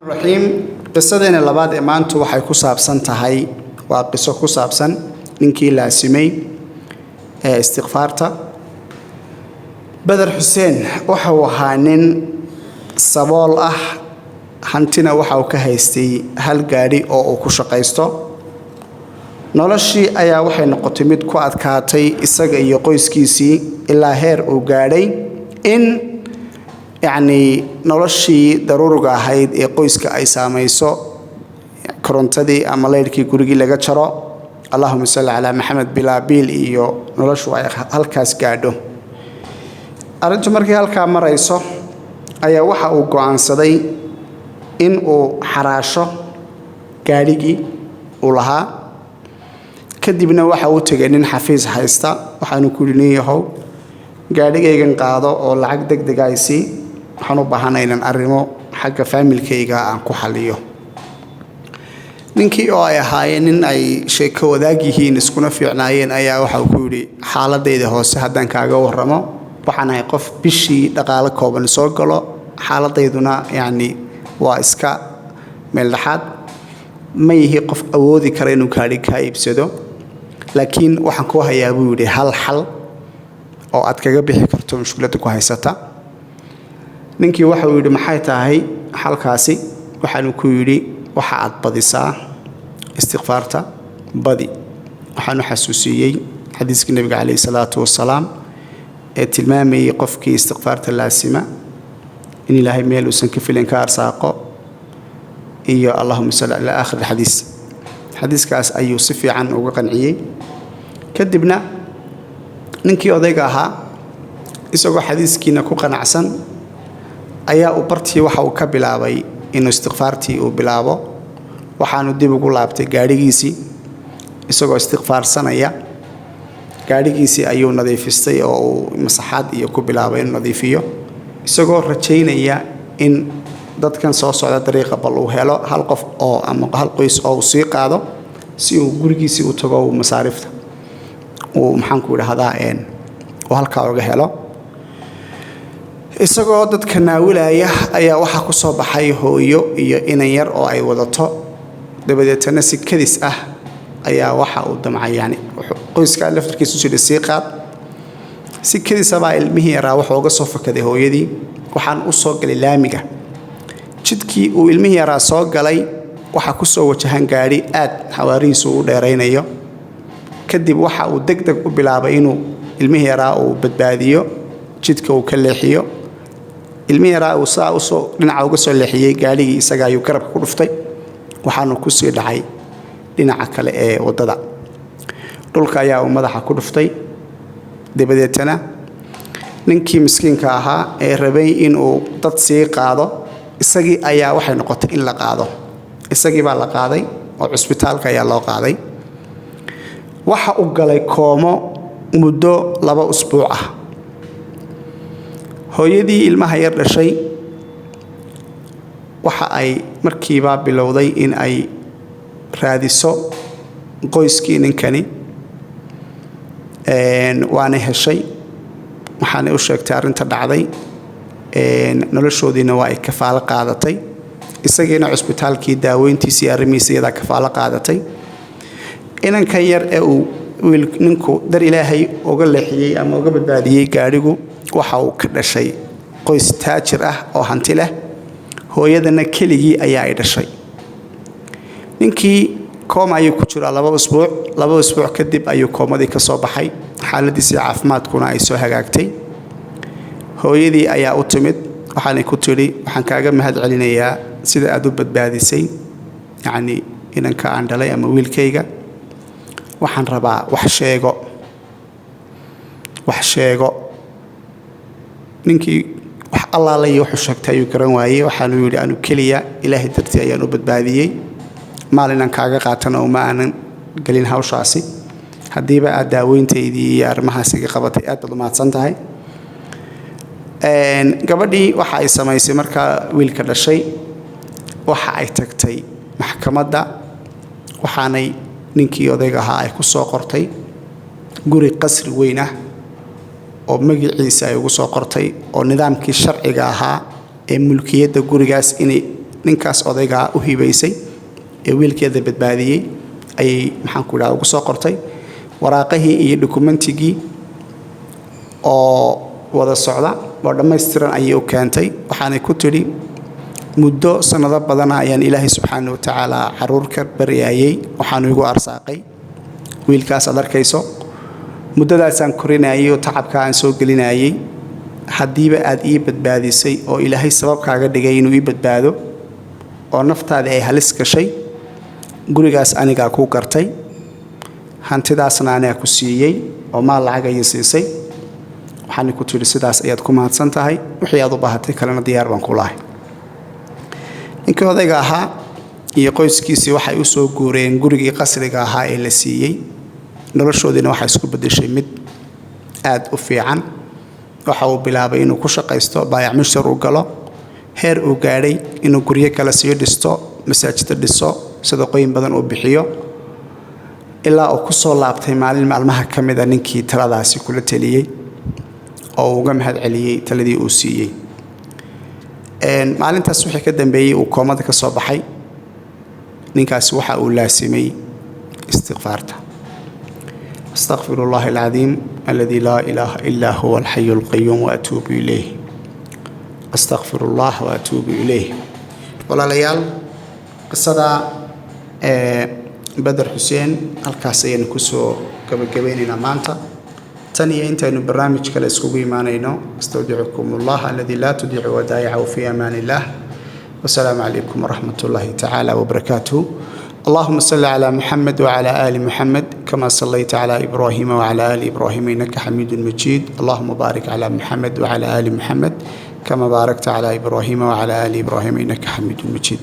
الرحيم قصدنا لبعض إيمانته وحيكون سابسن تهاي وقصة كسابسن نكي لاسمي استغفارته بدر حسين وحو هانين صبول هانتنا وحو كهيستي هل قاري أو كشقيستو noloshii ayaa waxay noqotay mid ku adkaatay isaga iyo qoyskiisii ilaa heer uu gaaray in noloshii daruuriga ahayd ee qoyska ay saamayso korontadii ama leerkii gurigii laga jaro Allahumma salli ala Muhammad bilaabil iyo noloshu ay halkaas gaadho arintu markii halka marayso ayaa waxa uu go'aansaday in uu xaraasho gaarigii uu lahaa kadibna waxa uu tagay nin xafiis haysta waxaanu ku leeyahay gaadhigaygan qaado oo lacag degdeg ah waxaan u baahanaynaa arimo xagga familkayga aan ku xaliyo ninkii oo ay ahaayeen nin ay sheeko wadaag yihiin iskuna fiicnaayeen ayaa waxa uu ku yiri xaaladeyda hoose haddaan kaaga warramo waxaan ahay qof bishii dhaqaale kooban soo galo xaaladeyduna waa iska meel dhaxad ma yihi qof awoodi kara inuu gaadhi ka iibsado laakiin waxaan ku hayaa buu yiri hal xal oo aad kaga bixi karto mushkilada ku haysata ninkii waxa uu yiri maxay tahay halkaasi waxaan ku yiri waxa aad badisaa istighfaarta badi waxaan xasuusiyay xadiiskii nabiga kaleey salaatu wasalaam ee tilmaamay qofkii istighfaarta laasima in ilaahay meel uu san ka filan ka arsaaqo iyo Allahumma salli ala aakhir xadiiskaas ayuu si fiican uga qanciyay kadibna ninkii odayga ahaa isagoo xadiiskiina ku qanacsan ayaa uu bartii waxa uu ka bilaabay inuu istighfaartii uu bilaabo waxaanu dib ugu laabtay gaadhigiisii isagoo istighfaarsanaya gaadhigiisii ayuu nadiifistay oo uu masaxaad iyo ku bilaabay inuu nadiifiyo isagoo rajaynaya in dadkan soo socda dariiqa bal uu helo hal qof oo ama hal qoys oo sii qaado si uu gurigiisii u tago masaarifta oo maxaan ku yiraahdaa oo halka uga helo isagoo dadka naawilaya ayaa waxa ku soo baxay hooyo iyo inan yar oo ay wadato dabadeetana si kadis ah ayaa waxa uu damcay qoyska laftirkiisu sii qaad si kadis ah ilmihii yaraa wuxuu uga soo fakaday hooyadii waxaan u soo galay laamiga jidkii uu ilmihii yaraa soo galay waxa ku soo wajahan gaari aad xawaarihiisu u dheeraynayo kadib waxa uu degdeg u bilaabay inuu ilmihii yaraa uu badbaadiyo jidka uu ka leexiyo ilmihii yaraa uu saa u soo dhinaca uga soo leexiyay gaarigii isaga ayuu garabka ku dhuftay waxaanu ku sii dhacay dhinaca kale ee wadada dhulka ayaa uu madaxa ku dhuftay dabadeetana ninkii miskiinka ahaa ee rabay inuu dad sii qaado isagii ayaa waxay noqotay in la qaado isagii baa la qaaday oo cusbitaalka ayaa loo qaaday waxa uu galay koomo muddo 2 usbuuc ah hooyadii ilmaha yar dhashay waxa ay markiiba bilowday in ay raadiso qoyskii ninkani waana heshay waxaana u sheegtay arinta dhacday noloshoodiina waa ay kafaalo qaadatay isageena cusbitaalkii daaweyntiisii arrimihiisa kafaalo qaadatay inanka yar ee uu ninku dar ilaahay uga leexiyay ama uga badbaadiyay gaarigu waxa uu ka dhashay qoys taajir ah oo hanti leh hooyadana keligii ayaa ay dhashay ninkii kooma ayuu ku jiraa 2 usbuuc kadib ayuu koomadii ka soo baxay xaaladiisa caafimaadkuna ay soo hagaagtay hooyadii ayaa u timid waxaan ku tiri waxaan kaaga mahad celinayaa sida aad u badbaadisay inanka aan dhalay ama wiilkayga waxaan rabaa wax sheego ninkii wax allaalay wuxuu sheegtay ayuu garan waayay waxaanu yiri anu kaliya ilaahay dartii ayaan u badbaadiyay maalinan kaaga qaatan oo ma aanan galin hawshaasi hadiiba aad daaweynteydii iyo arrimahaas iga qabatay aad u mahadsan tahay gabadhii waxa ay samaysay marka wiilka dhashay waxa ay tagtay maxkamadda waxaanay ninkii odayga ahaa ay ku soo qortay guri qasri weyn ah oo magaciisa ay ugu soo qortay oo nidaamkii sharciga ahaa ee mulkiyada gurigaas inay ninkaas odaygaa u hibaysay ee wiilkeeda badbaadiyey ayay maxaan ku idhahdaa ugu soo qortay waraaqihii iyo dokumentigii oo wada socda oo dhammaystiran ayay u keentay waxaanay ku tidhi muddo sanado badana ayaan ilaahay subxaana wa tacaala caruur ka baryayay waxaanu igu arsaaqay wiilkaas aad arkayso muddadaasaan korinayay oo tacabka aan soo gelinayay haddiiba aad ii badbaadisay oo ilaahay sababkaaga dhigay inuu ii badbaado oo naftaada ay halis gashay gurigaas anigaa kuu gartay hantidaasna anigaa ku siiyey oo maal lacag ayay siisay waxaanay ku tidhi sidaas ayaad ku mahadsan tahay wixii aad u baahatay kalena diyaar baan ku lahay ninkii odayga ahaa iyo qoyskiisii waxay u soo guureen gurigii qasriga ahaa ee la siiyey noloshoodiina waxay isku beddeshay mid aad u fiican waxa uu bilaabay inuu ku shaqaysto baayac mushtar u galo heer uu gaadhay inuu guryo kale sii dhisto masaajida dhiso sadaqooyin badan uu bixiyo ilaa uu ku soo laabtay maalin maalmaha ka mida ninkii taladaasi kula taliyey oo uu uga mahad celiyey taladii uu siiyey maalintaas wixii ka dambeeyey uu koomada ka soo baxay ninkaasi waxa uu laasimay istikfaarta أستغفر الله العظيم الذي لا إله إلا هو الحي القيوم وأتوب إليه أستغفر الله وأتوب إليه ولا ليال قصة بدر حسين الكاسين كسو كبجبيننا مانتا تاني أنت إنه برنامج كلا سكوبي مانينو استودعكم الله الذي لا تضيع ودائعه في أمان الله والسلام عليكم ورحمة الله تعالى وبركاته اللهم صل على محمد وعلى آل محمد كما صليت على إبراهيم وعلى آل إبراهيم إنك حميد مجيد اللهم بارك على محمد وعلى آل محمد كما باركت على إبراهيم وعلى آل إبراهيم إنك حميد مجيد